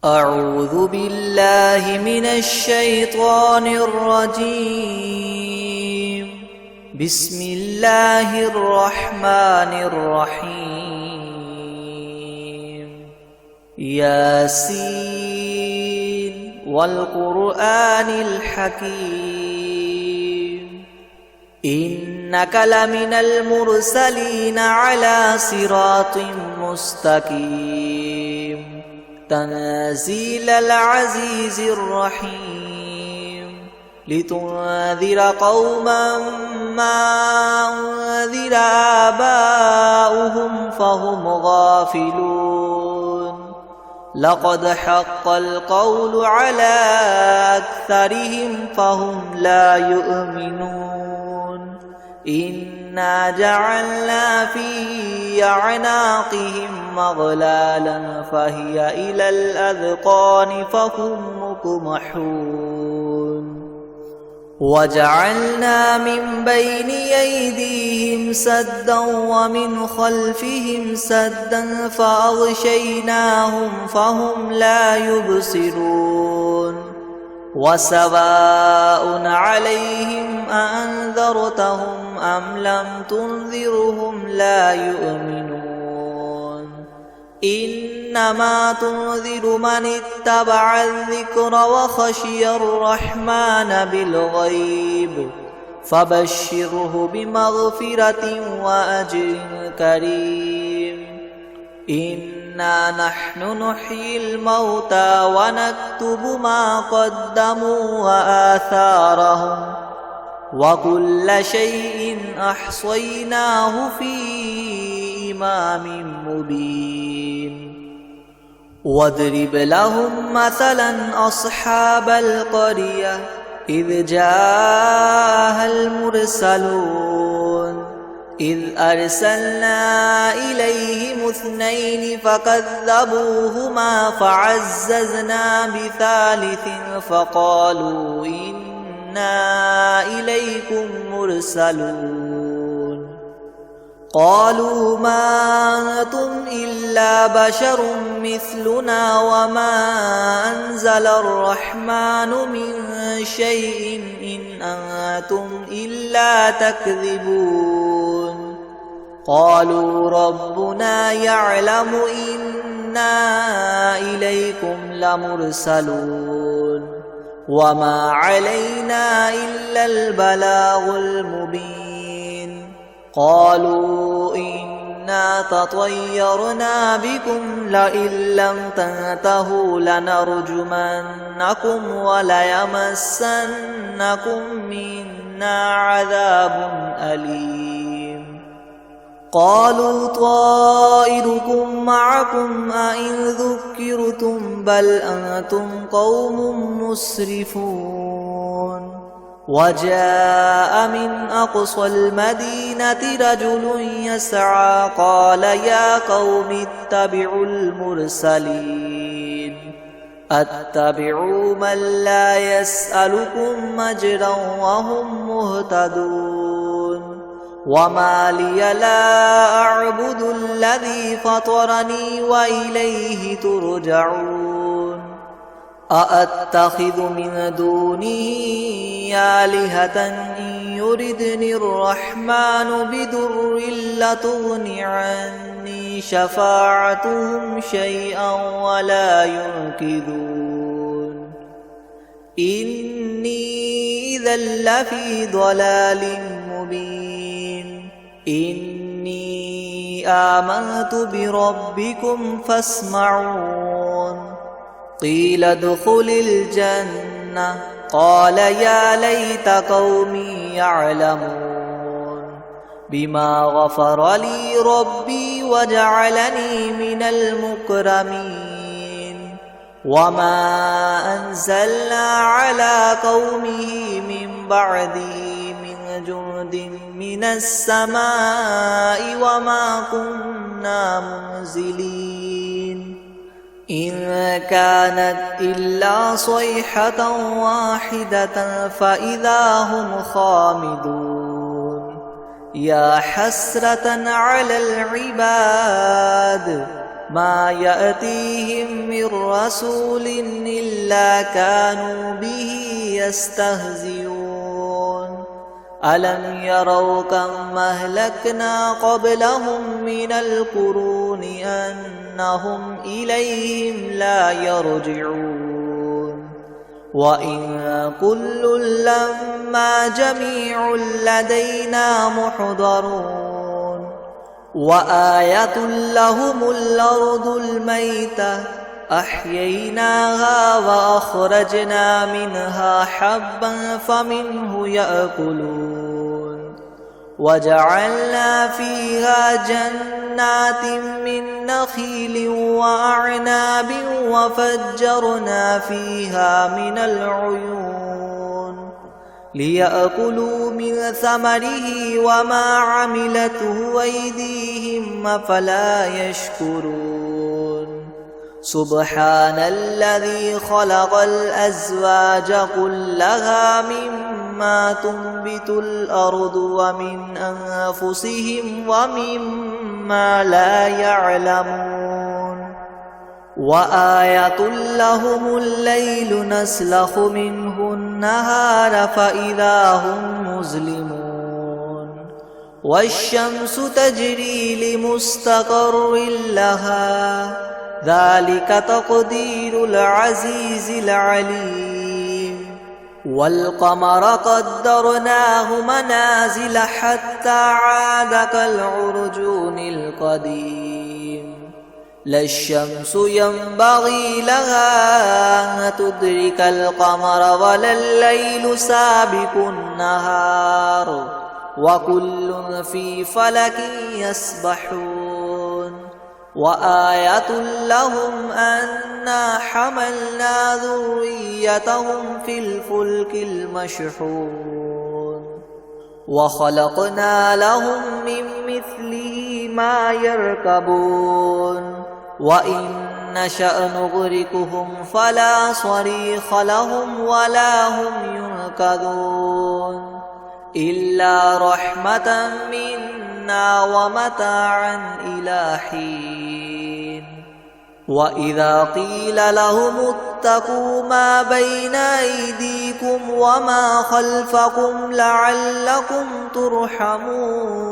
أعوذ بالله من الشيطان الرجيم. بسم الله الرحمن الرحيم. ياسين والقرآن الحكيم إنك لمن المرسلين على صراط مستقيم تنزيل العزيز الرحيم لتنذر قوما ما أنذر آباؤهم فهم غافلون لقد حق القول على أكثرهم فهم لا يؤمنون إنا جعلنا في أعناقهم مغلالا فهي إلى الأذقان فهم مقمحون وجعلنا من بين أيديهم سدا ومن خلفهم سدا فأغشيناهم فهم لا يبصرون وسواء عليهم أأنذرتهم أم لم تنذرهم لا يؤمنون إنما تنذر من اتبع الذكر وخشي الرحمن بالغيب فبشره بمغفرة وأجر كريم إنا نحن نحيي الموتى ونكتب ما قدموا وآثارهم وكل شيء أحصيناه في إمام مبين واضرب لهم مثلا أصحاب القرية إذ جاءها المرسلون إذ أرسلنا إليهم 2 فكذبوهما فعززنا ب3 فقالوا إنا إليكم مرسلون قالوا ما أنتم إلا بشر مثلنا وما أنزل الرحمن من شيء إن أنتم إلا تكذبون قالوا ربنا يعلم إنا إليكم لمرسلون وما علينا إلا البلاغ المبين قالوا إنا تطيرنا بكم لئن لم تنتهوا لنرجمنكم وليمسنكم منا عذاب أليم قالوا طائركم معكم أئن ذكرتم بل أنتم قوم مسرفون وجاء من أقصى المدينة رجل يسعى قال يا قوم اتبعوا المرسلين اتبعوا من لا يسألكم أجرا وهم مهتدون وما لي لا أعبد الذي فطرني وإليه ترجعون أأتخذ من دونه آلهة إن يردني الرحمن بضر لا تغن عني شفاعتهم شيئا ولا ينقذون إني إذا لفي ضلال مبين إني آمنت بربكم فاسمعون قيل ادخل الجنة قال يا ليت قومي يعلمون بما غفر لي ربي وجعلني من المكرمين وما أنزلنا على قومه من بعده من جند من السماء وما كنا منزلين إن كانت إلا صيحة واحدة فإذا هم خامدون يا حسرة على العباد ما يأتيهم من رسول إلا كانوا به يستهزئون ألم يروا كم أهلكنا قبلهم من القرون أنهم إليهم لا يرجعون وإن كل لما جميع لدينا محضرون وآية لهم الأرض الميتة أحييناها وأخرجنا منها حبا فمنه يأكلون وجعلنا فيها جنات من نخيل وأعناب وفجرنا فيها من العيون ليأكلوا من ثمره وما عملته أيديهم أفلا يشكرون سبحان الذي خلق الأزواج كلها مما تنبت الأرض ومن أنفسهم ومما لا يعلمون وآية لهم الليل نسلخ منه النهار فإذا هم مظلمون والشمس تجري لمستقر لها ذلك تقدير العزيز العليم والقمر قدرناه منازل حتى عاد كالعرجون القديم لا الشمس ينبغي لها أن تدرك القمر ولا الليل سابق النهار وكل في فلك يسبحون وآية لهم أنا حملنا ذريتهم في الفلك المشحون وخلقنا لهم من مثله ما يركبون وإن نشأ نغرقهم فلا صريخ لهم ولا هم ينقذون إلا رحمة منا ومتاعا إلى حين وإذا قيل لهم اتقوا ما بين أيديكم وما خلفكم لعلكم ترحمون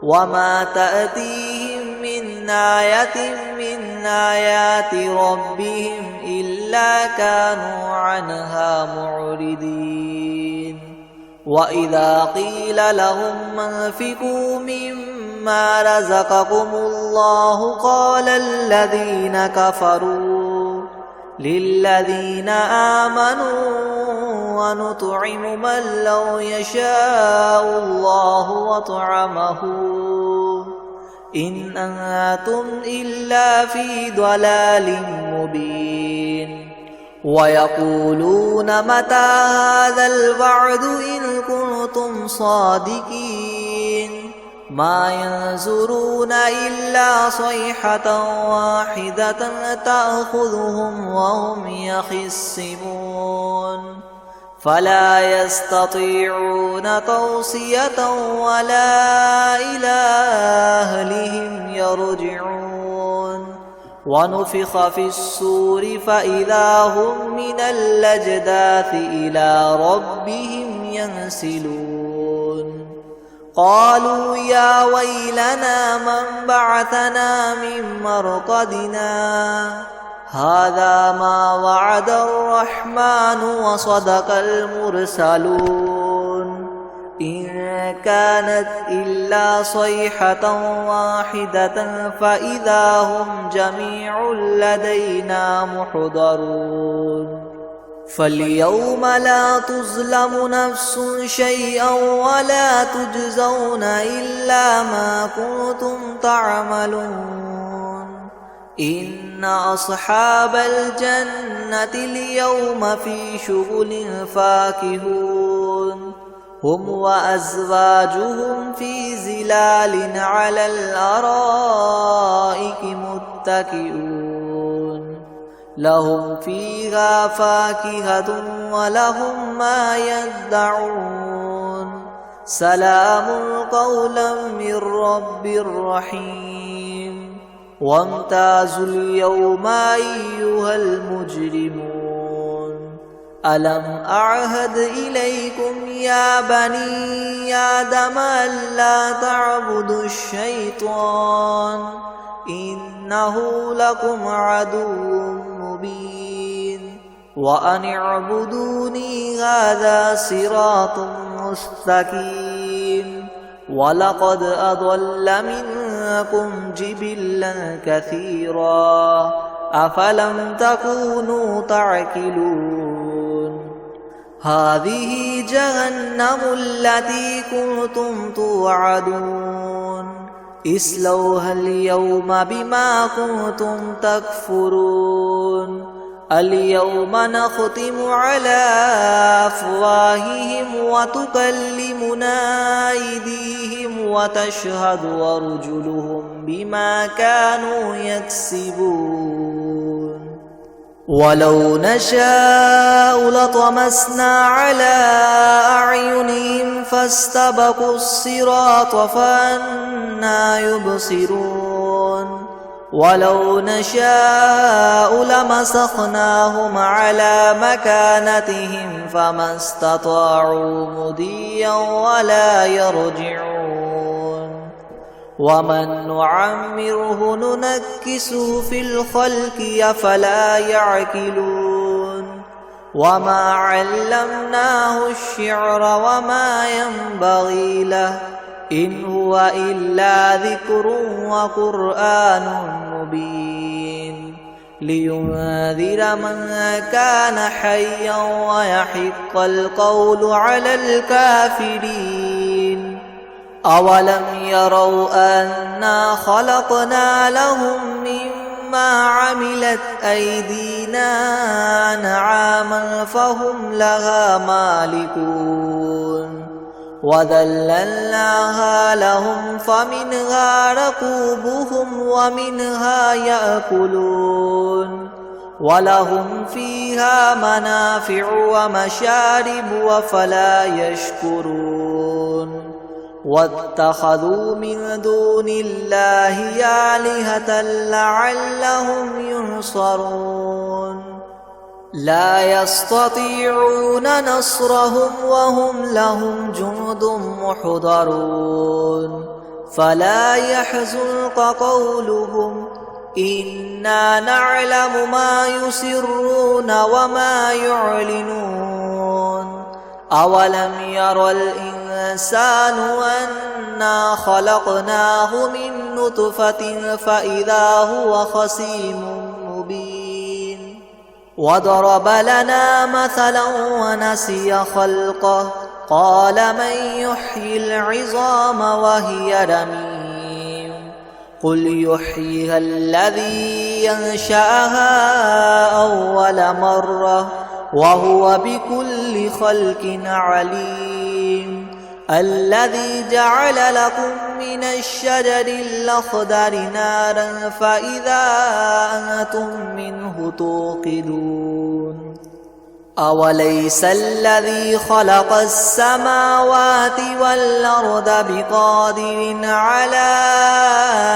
وما تأتيهم من آية من آيات ربهم إلا كانوا عنها معرضين وإذا قيل لهم انفقوا مما رزقكم الله قال الذين كفروا للذين آمنوا ونطعم من لو يشاء الله وطعمه إن أنتم إلا في ضلال مبين ويقولون متى هذا الوعد إن كنتم صادقين ما ينظرون إلا صيحة واحدة تأخذهم وهم يخصمون فلا يستطيعون توصية ولا إلى أهلهم يرجعون ونفخ في الصور فإذا هم من الأجداث إلى ربهم ينسلون قالوا يا ويلنا من بعثنا من مرقدنا هذا ما وعد الرحمن وصدق المرسلون إن كانت إلا صيحة واحدة فإذا هم جميع لدينا محضرون فاليوم لا تظلم نفس شيئا ولا تجزون إلا ما كنتم تعملون إن أصحاب الجنة اليوم في شغل فاكهون هم وأزواجهم في ظلال على الأرائك متكئون لهم فيها فاكهة ولهم ما يدعون سلام قولا من رب رحيم وامتازوا اليوم أيها المجرمون ألم أعهد إليكم يا بني آدم ألا تعبدوا الشيطان إنه لكم عدو مبين وأن اعبدوني هذا صراط مستقيم ولقد أضل منكم جبلا كثيرا أفلم تكونوا تعقلون هذه جهنم التي كنتم توعدون اصلوها اليوم بما كنتم تكفرون اليوم نختم على أفواههم وتكلمنا أيديهم وتشهد أرجلهم بما كانوا يكسبون ولو نشاء لطمسنا على أعينهم فاستبقوا الصراط فأنى يبصرون ولو نشاء لمسخناهم على مكانتهم فما استطاعوا مضيا ولا يرجعون ومن نعمره ننكسه في الخلق أفلا يعقلون وما علمناه الشعر وما ينبغي له إن هو إلا ذكر وقرآن مبين لينذر من كان حيا ويحق القول على الكافرين أولم يروا أنا خلقنا لهم مما عملت أيدينا أنعاما فهم لها مالكون وذللناها لهم فمنها ركوبهم ومنها يأكلون ولهم فيها منافع ومشارب وفلا يشكرون واتخذوا من دون الله آلهة لعلهم ينصرون لا يستطيعون نصرهم وهم لهم جند محضرون فلا يحزنك قولهم إنا نعلم ما يسرون وما يعلنون أولم ير الإنسان أنا خلقناه من نطفة فإذا هو خصيم مبين وضرب لنا مثلا ونسي خلقه قال من يحيي العظام وهي رميم قل يحييها الذي ينشأها أول مرة وهو بكل خلق عليم الذي جعل لكم من الشجر الأخضر نارا فإذا أنتم منه توقدون أوليس الذي خلق السماوات والأرض بقادر على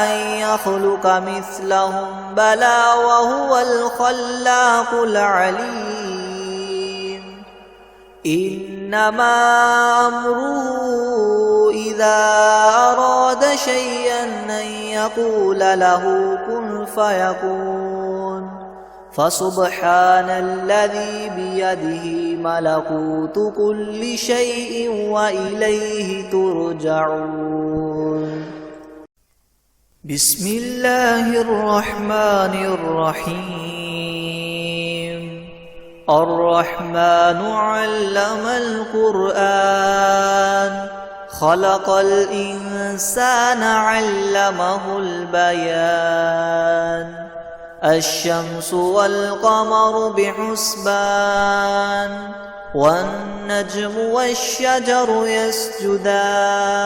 أن يخلق مثلهم بلى وهو الخلاق العليم إنما أمره إذا أراد شيئا أن يقول له كن فيكون فسبحان الذي بيده ملكوت كل شيء وإليه ترجعون بسم الله الرحمن الرحيم الرحمن علم القرآن خلق الإنسان علمه البيان الشمس والقمر بحسبان والنجم والشجر يسجدان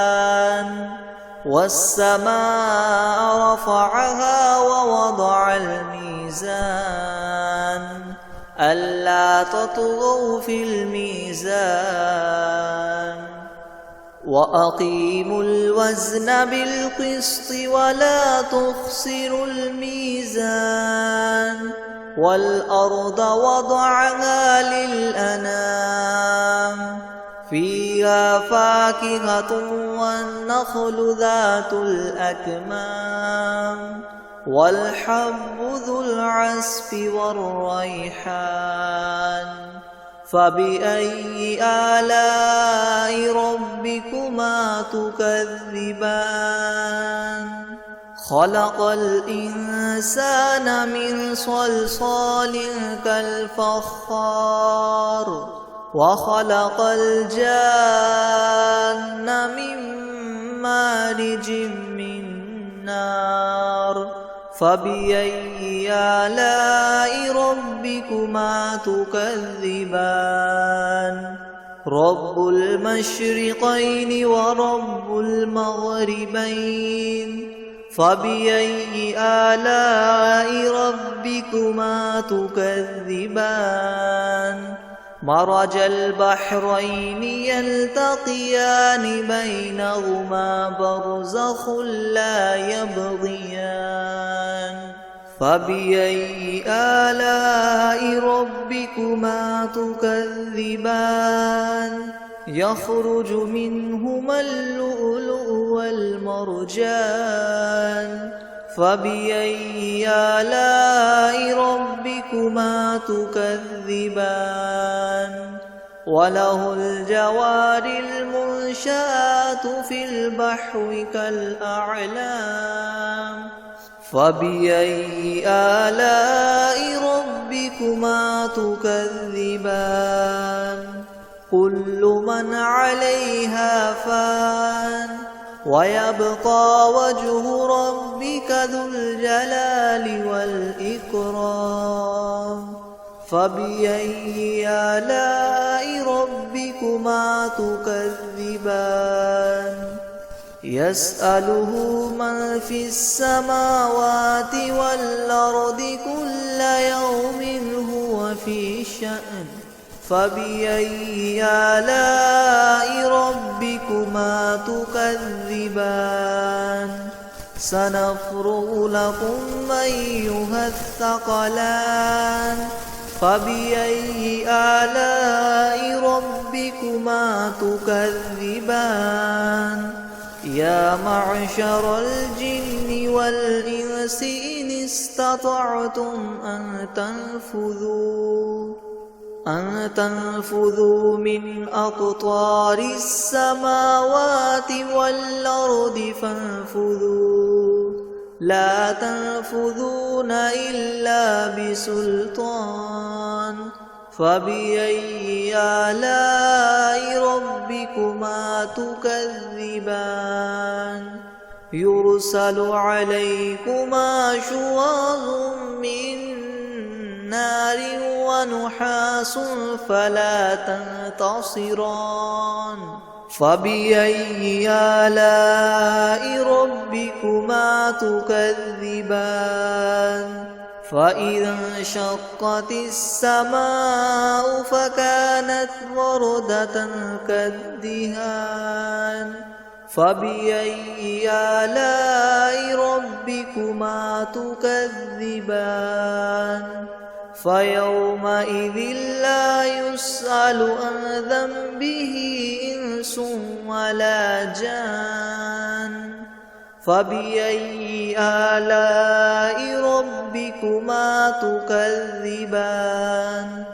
والسماء رفعها ووضع الميزان ألا تطغوا في الميزان وأقيموا الوزن بالقسط ولا تخسروا الميزان والأرض وضعها للأنام فيها فاكهة والنخل ذات الأكمام والحب ذو العصف والريحان فبأي آلاء ربكما تكذبان خلق الإنسان من صلصال كالفخار وخلق الجان من مارج من نار فبأي آلاء ربكما تكذبان رب المشرقين ورب المغربين فبأي آلاء ربكما تكذبان مرج البحرين يلتقيان بينهما برزخ لا يبغيان فبأي آلاء ربكما تكذبان يخرج منهما اللؤلؤ والمرجان فبأي آلاء ربكما تكذبان وله الجوار المنشآت في البحر كالأعلام فبأي آلاء ربكما تكذبان كل من عليها فان ويبقى وجه ربك ذو الجلال والإكرام فبأي آلاء ربكما تكذبان يسأله من في السماوات والأرض كل يوم هو في شأن فبأي آلاء ربكما تكذبان سنفرغ لكم أيها الثقلان فبأي آلاء ربكما تكذبان يا معشر الجن والإنس إن استطعتم أن تنفذوا من أقطار السماوات والأرض فانفذوا لا تنفذون إلا بسلطان فبأي آلاء ربكما تكذبان يرسل عليكما شواظ من نار ونحاس فلا تنتصران فبأي آلاء ربكما تكذبان فإذا انشقت السماء فكانت وردة كالدهان فبأي آلاء ربكما تكذبان فيومئذ لا يسأل عن ذنبه إنس ولا جان فبأي آلاء ربكما تكذبان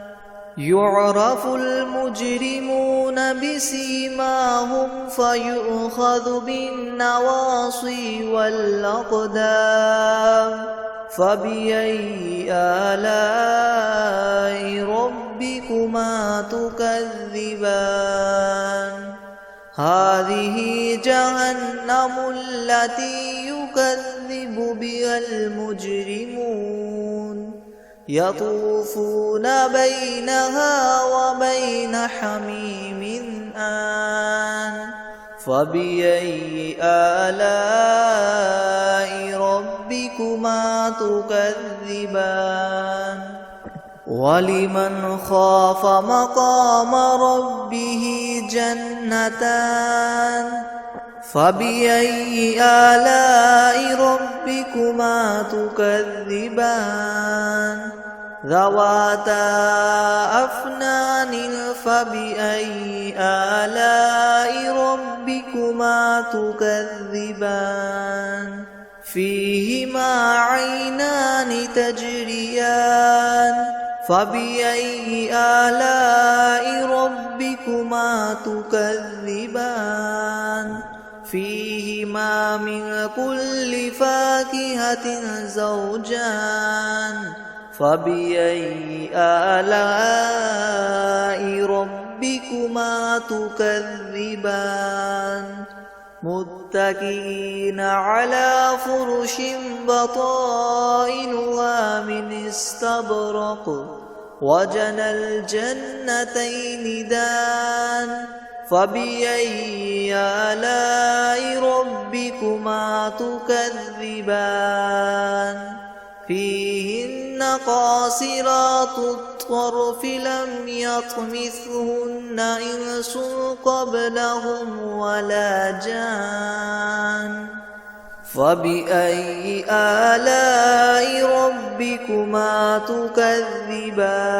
يعرف المجرمون بسيماهم فيؤخذ بالنواصي والأقدام فبأي آلاء ربكما تكذبان هذه جهنم التي يكذب بها المجرمون يطوفون بينها وبين حميم آن فبأي آلاء ربكما تكذبان ولمن خاف مقام ربه جنتان فبأي آلاء ربكما تكذبان ذواتا أفنان فبأي آلاء ربكما تكذبان فيهما عينان تجريان فبأي آلاء ربكما تكذبان فيهما من كل فاكهة زوجان فبأي آلاء ربكما تكذبان متكئين على فرش بطائنها من استبرق وجنى الجنتين دان فبأي آلاء ربكما تكذبان فيهن قاصرات الطرف لم يطمثهن إنس قبلهم ولا جان فبأي آلاء ربكما تكذبان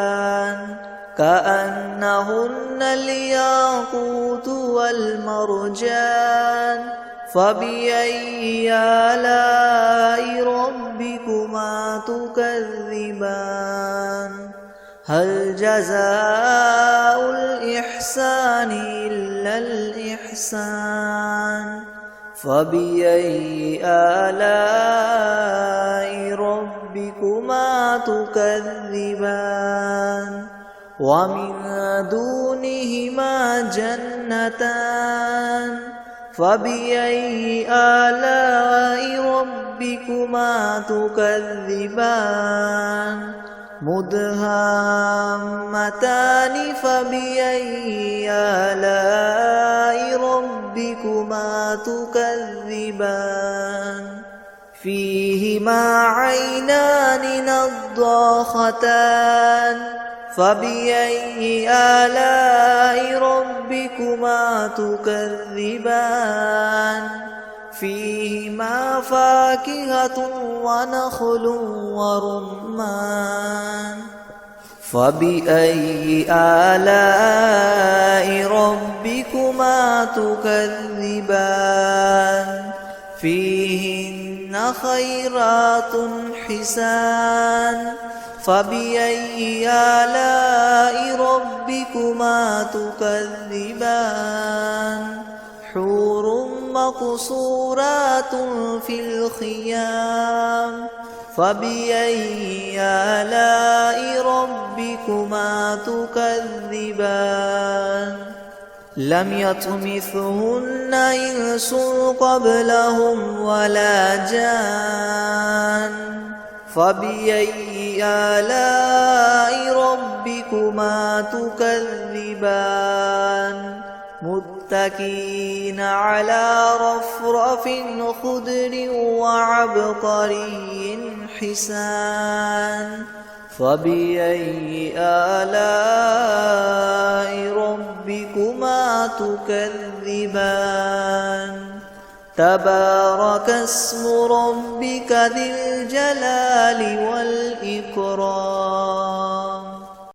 كأنهن الياقوت والمرجان فبأي آلاء ربكما تكذبان هل جزاء الإحسان إلا الإحسان فبأي آلاء ربكما تكذبان ومن دونهما جنتان فبأي آلاء ربكما تكذبان مدهامتان فبأي آلاء ربكما تكذبان فيهما عينان نضاختان فبأي آلاء ربكما تكذبان فيهما فاكهة ونخل ورمان فبأي آلاء ربكما تكذبان فيهن خيرات حسان فبأي آلاء ربكما تكذبان حور مقصورات في الخيام فبأي آلاء ربكما تكذبان لم يطمثهن إنس قبلهم ولا جان فبأي آلاء ربكما تكذبان متكئين على رفرف خضر وعبقري حسان فبأي آلاء ربكما تكذبان تبارك اسم ربك ذي الجلال والإكرام